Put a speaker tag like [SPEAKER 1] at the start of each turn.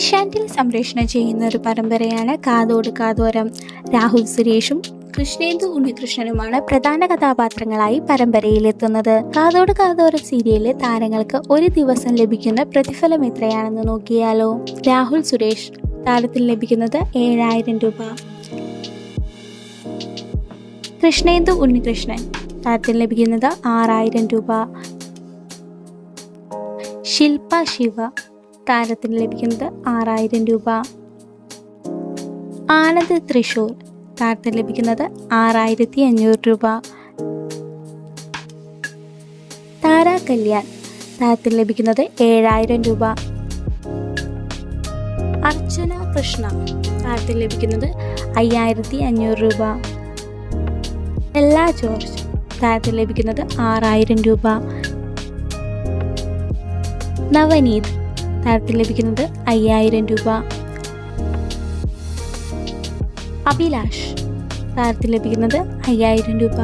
[SPEAKER 1] ഏഷ്യാനെറ്റിൽ സംപ്രേഷണം ചെയ്യുന്ന ഒരു പരമ്പരയാണ് കാതോട് കാതോരം. രാഹുൽ സുരേഷും കൃഷ്ണേന്ദു ഉണ്ണികൃഷ്ണനുമാണ് പ്രധാന കഥാപാത്രങ്ങളായി പരമ്പരയിലെത്തുന്നത്. കാതോട് കാതോരം സീരിയലിലെ താരങ്ങൾക്ക് ഒരു ദിവസം ലഭിക്കുന്ന പ്രതിഫലം എത്രയാണെന്ന് നോക്കിയാലോ. രാഹുൽ സുരേഷ് താരത്തിന് ലഭിക്കുന്നത് 7,000 രൂപ. കൃഷ്ണേന്ദു ഉണ്ണികൃഷ്ണൻ താരത്തിന് ലഭിക്കുന്നത് 6,000 രൂപ. ശില്പ ശിവ താരത്തിന് ലഭിക്കുന്നത് 6,000 രൂപ. ആനന്ദ് തൃശൂർ താരത്തിന് ലഭിക്കുന്നത് 6,500 രൂപ. താര കല്യാൺ താരത്തിന് ലഭിക്കുന്നത് 7,000 രൂപ. അർച്ചന കൃഷ്ണ താരത്തിന് ലഭിക്കുന്നത് 5,500 രൂപ. എല്ലാ ജോർജ് താരത്തിന് ലഭിക്കുന്നത് 6,000 രൂപ. നവനീത് താരത്തിന് ലഭിക്കുന്നത് 5,000 രൂപ. അഭിലാഷ് താരത്തിന് ലഭിക്കുന്നത് 5,000 രൂപ.